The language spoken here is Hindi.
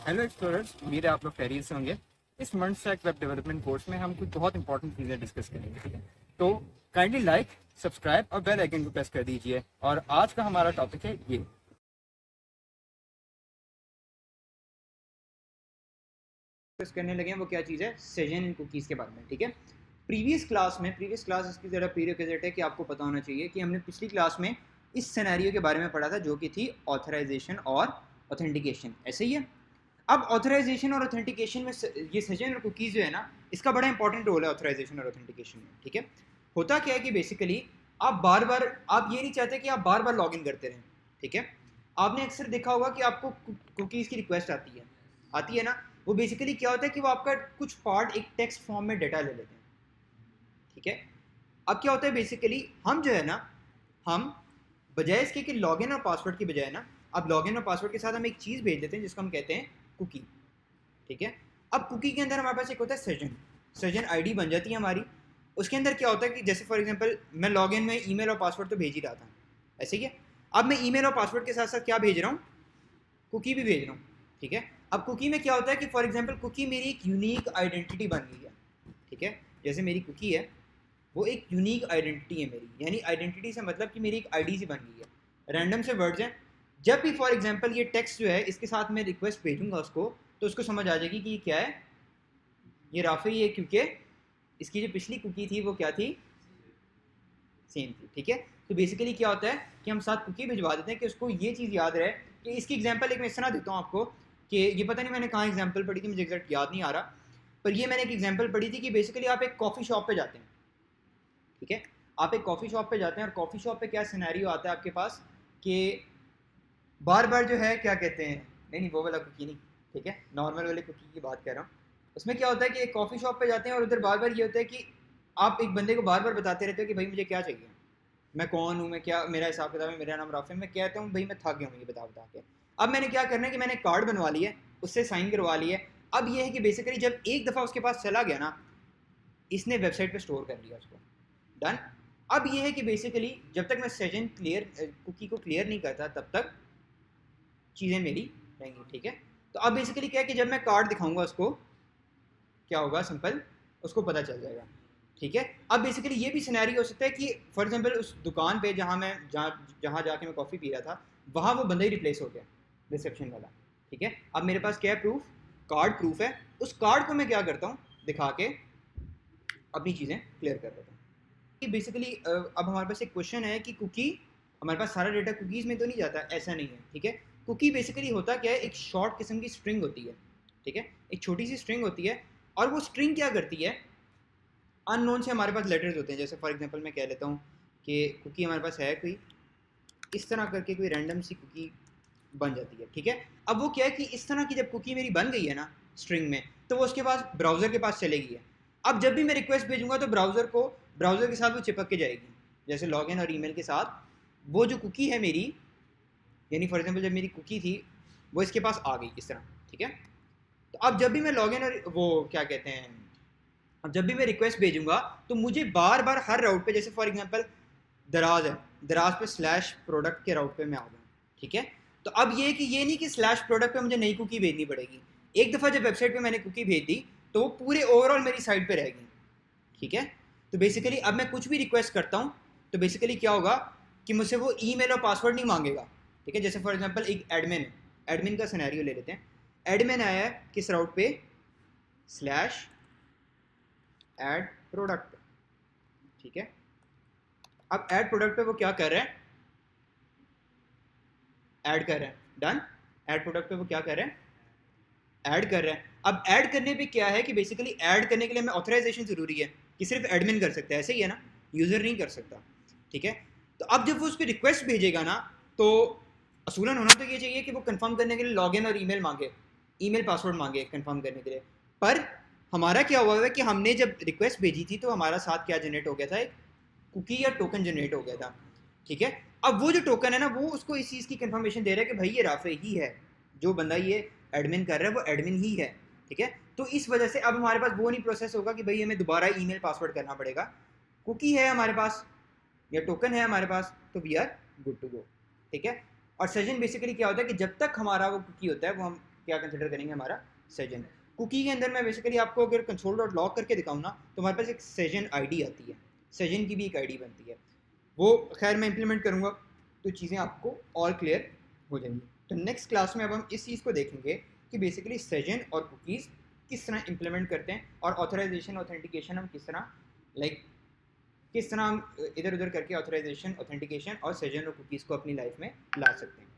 हेलो एक्सप्लोरर्स, उम्मीद है आप लोग खैरियत से होंगे। इस month stack web development course में हम कुछ बहुत इंपॉर्टेंट चीज़ें डिस्कस करेंगे, ठीक है। तो काइंडली लाइक, सब्सक्राइब और बेल आइकन को प्रेस कर दीजिए। और आज का हमारा टॉपिक है ये डिस्कस करने लगे हैं वो क्या चीज़ है, सेजन इन कुकीज़ के बारे में, ठीक है। प्रीवियस क्लास इसकी ज़रा प्रीरिक्विजिट है कि आपको पता होना चाहिए कि हमने पिछली क्लास में इस सिनेरियो के बारे में पढ़ा था जो कि थी ऑथराइजेशन और ऑथेंटिकेशन, ऐसे ही है। अब ऑथराइजेशन और ऑथेंटिकेशन में ये सेजन और कुकीज़ जो है ना, इसका बड़ा इंपॉर्टेंट रोल है ऑथराइजेशन और ऑथेंटिकेशन में, ठीक है। होता क्या है कि बेसिकली आप ये नहीं चाहते कि आप बार बार लॉग इन करते रहें, ठीक है। आपने अक्सर देखा होगा कि आपको कुकीज़ की रिक्वेस्ट आती है ना। वो बेसिकली क्या होता है कि वो आपका कुछ पार्ट एक टेक्स्ट फॉर्म में डेटा ले लेते हैं, ठीक है। अब क्या होता है बेसिकली हम जो है ना, हम बजाय इसके कि लॉगिन और पासवर्ड की बजाय ना, अब लॉगिन और पासवर्ड के साथ हम एक चीज़ भेज देते हैं जिसको हम कहते हैं कुकी, ठीक है। अब कुकी के अंदर हमारे पास एक होता है सजन आईडी बन जाती है हमारी। उसके अंदर क्या होता है कि जैसे फॉर एग्जांपल मैं लॉगिन में ईमेल और पासवर्ड तो भेज ही रहा था, ऐसे ही है। अब मैं ईमेल और पासवर्ड के साथ साथ क्या भेज रहा हूँ, कुकी भी भेज रहा हूँ, ठीक है। अब कुकी में क्या होता है कि फॉर एग्जांपल कुकी मेरी एक यूनिक आइडेंटिटी बन गई है, ठीक है। जैसे मेरी कुकी है वो एक यूनिक आइडेंटिटी है मेरी, यानी आइडेंटिटी से मतलब कि मेरी एक आईडी सी बन गई है, रैंडम से वर्ड्स हैं। जब भी फॉर एग्जांपल ये टेक्स्ट जो है इसके साथ मैं रिक्वेस्ट भेजूंगा उसको, तो उसको समझ आ जाएगी कि ये क्या है, ये राफी है, क्योंकि इसकी जो पिछली कुकी थी वो क्या थी, सेम थी, ठीक है। तो बेसिकली क्या होता है कि हम साथ कुकी भिजवा देते हैं कि उसको ये चीज़ याद रहे। कि इसकी एग्जांपल एक मैं इस तरह देता हूँ आपको कि ये पता नहीं मैंने कहाँ एग्जांपल पढ़ी थी, मुझे एग्जैक्ट याद नहीं आ रहा, पर ये मैंने एक एग्जांपल पढ़ी थी कि बेसिकली आप एक कॉफ़ी शॉप पे जाते हैं, ठीक है। आप एक कॉफ़ी शॉप पे जाते हैं और कॉफ़ी शॉप पे क्या सिनेरियो आता है आपके पास कि बार बार जो है क्या कहते हैं, नहीं वो वाला कुकी नहीं, ठीक है, नॉर्मल वाले कुकी की बात कर रहा हूँ। उसमें क्या होता है कि एक कॉफ़ी शॉप पे जाते हैं और उधर बार बार ये होता है कि आप एक बंदे को बार बार बताते रहते हो कि भाई मुझे क्या चाहिए, मैं कौन हूँ, मैं क्या, मेरा हिसाब किताब है, मेरा नाम राफे, मैं कहता हूँ भाई मैं थक गया हूँ ये बता बता के। अब मैंने क्या करना है कि मैंने कार्ड बनवा लिया, उससे साइन करवा लिया। अब ये है कि बेसिकली जब एक दफ़ा उसके पास चला गया ना, इसने वेबसाइट पे स्टोर कर लिया उसको, डन। अब ये है कि बेसिकली जब तक मैं सेशन क्लियर कुकी को क्लियर नहीं करता तब तक चीज़ें मेरी रहेंगी, ठीक है। तो अब बेसिकली क्या है कि जब मैं कार्ड दिखाऊंगा उसको, क्या होगा, सिंपल, उसको पता चल जाएगा, ठीक है। अब बेसिकली ये भी सिनेरियो हो सकता है कि फॉर एग्जांपल उस दुकान पे जहाँ जाके मैं कॉफ़ी पी रहा था, वहाँ वो बंदा ही रिप्लेस हो गया, रिसेप्शन वाला, ठीक है। अब मेरे पास क्या है, प्रूफ, कार्ड प्रूफ है। उस कार्ड को मैं क्या करता हूँ, दिखा के अपनी चीज़ें क्लियर कर देता हूँ। कि बेसिकली अब हमारे पास एक क्वेश्चन है कि कुकी, हमारे पास सारा डेटा कुकीज़ में तो नहीं जाता, ऐसा नहीं है, ठीक है। कुकी बेसिकली होता क्या है, एक शॉर्ट किस्म की स्ट्रिंग होती है, ठीक है, एक छोटी सी स्ट्रिंग होती है। और वो स्ट्रिंग क्या करती है, अननोन से हमारे पास लेटर्स होते हैं। जैसे फॉर एग्जांपल मैं कह लेता हूँ कि कुकी हमारे पास है कोई, इस तरह करके कोई रैंडम सी कुकी बन जाती है, ठीक है। अब वो क्या है कि इस तरह की जब कुकी मेरी बन गई है ना स्ट्रिंग में, तो वो उसके पास ब्राउज़र के पास चलेगी है। अब जब भी मैं रिक्वेस्ट भेजूंगा तो ब्राउज़र के साथ वो चिपक के जाएगी, जैसे लॉगिन और ईमेल के साथ। वो जो कुकी है मेरी, यानी फॉर एग्जांपल जब मेरी कुकी थी वो इसके पास आ गई इस तरह, ठीक है। तो अब जब भी मैं लॉगिन और वो क्या कहते हैं, अब जब भी मैं रिक्वेस्ट भेजूंगा तो मुझे बार बार हर राउट पे, जैसे फॉर एग्जांपल दराज है, दराज पे स्लैश प्रोडक्ट के राउट पे मैं आ गया, ठीक है। तो अब ये कि ये नहीं कि स्लैश प्रोडक्ट पे मुझे नई कुकी भेजनी पड़ेगी। एक दफ़ा जब वेबसाइट पे मैंने कुकी भेज दी तो वो पूरे ओवरऑल मेरी साइट पे रहेगी, ठीक है। तो बेसिकली अब मैं कुछ भी रिक्वेस्ट करता हूँ तो बेसिकली क्या होगा कि मुझसे वो ईमेल और पासवर्ड नहीं मांगेगा, ठीक है। जैसे फॉर एग्जांपल एक एडमिन है, एडमिन का सिनेरियो ले लेते हैं। एडमिन आया है किस राउट पे, स्लैश एड प्रोडक्ट, ठीक है। अब ऐड प्रोडक्ट पे वो क्या कर रहा है, ऐड कर रहा है, डन। ऐड प्रोडक्ट पे वो क्या कर रहा है, ऐड कर रहा है। अब ऐड करने पे क्या है कि बेसिकली ऐड करने के लिए हमें ऑथराइजेशन ज़रूरी है कि सिर्फ एडमिन कर सकता है, ऐसे ही है ना, यूज़र नहीं कर सकता, ठीक है। तो अब जब वो उस पर रिक्वेस्ट भेजेगा ना, तो असूलन होना तो ये चाहिए कि वो कंफर्म करने के लिए लॉगिन और ईमेल मांगे, ईमेल पासवर्ड मांगे कंफर्म करने के लिए। पर हमारा क्या हुआ है कि हमने जब रिक्वेस्ट भेजी थी तो हमारा साथ क्या जनरेट हो गया था, एक कुकी या टोकन जनरेट हो गया था, ठीक है। अब वो जो टोकन है ना, वो उसको इस चीज़ की कंफर्मेशन दे रहा है कि भाई ये राफे ही है, जो बंदा ये एडमिन कर रहा है वो एडमिन ही है, ठीक है। तो इस वजह से अब हमारे पास वो नहीं प्रोसेस होगा कि भाई हमें दोबारा ईमेल पासवर्ड करना पड़ेगा। कुकी है हमारे पास या टोकन है हमारे पास, तो we are good to go, ठीक है। और सेशन बेसिकली क्या होता है कि जब तक हमारा वो कुकी होता है वो हम क्या कंसिडर करेंगे, हमारा सेशन। कुकी के अंदर मैं बेसिकली आपको अगर कंसोल डॉट लॉग करके दिखाऊँ ना, तो हमारे पास एक सेशन आईडी आती है, सेशन की भी एक आईडी बनती है, वो खैर मैं इंप्लीमेंट करूँगा तो चीज़ें आपको और क्लियर हो जाएंगी। तो नेक्स्ट क्लास में अब हम इस चीज़ को देखेंगे कि बेसिकली सेशन और कुकीज़ किस तरह इंप्लीमेंट करते हैं, और ऑथराइजेशन ऑथेंटिकेशन हम किस तरह किस तरह हम इधर उधर करके ऑथराइजेशन ऑथेंटिकेशन और सेशन और कुकीज़ को अपनी लाइफ में ला सकते हैं।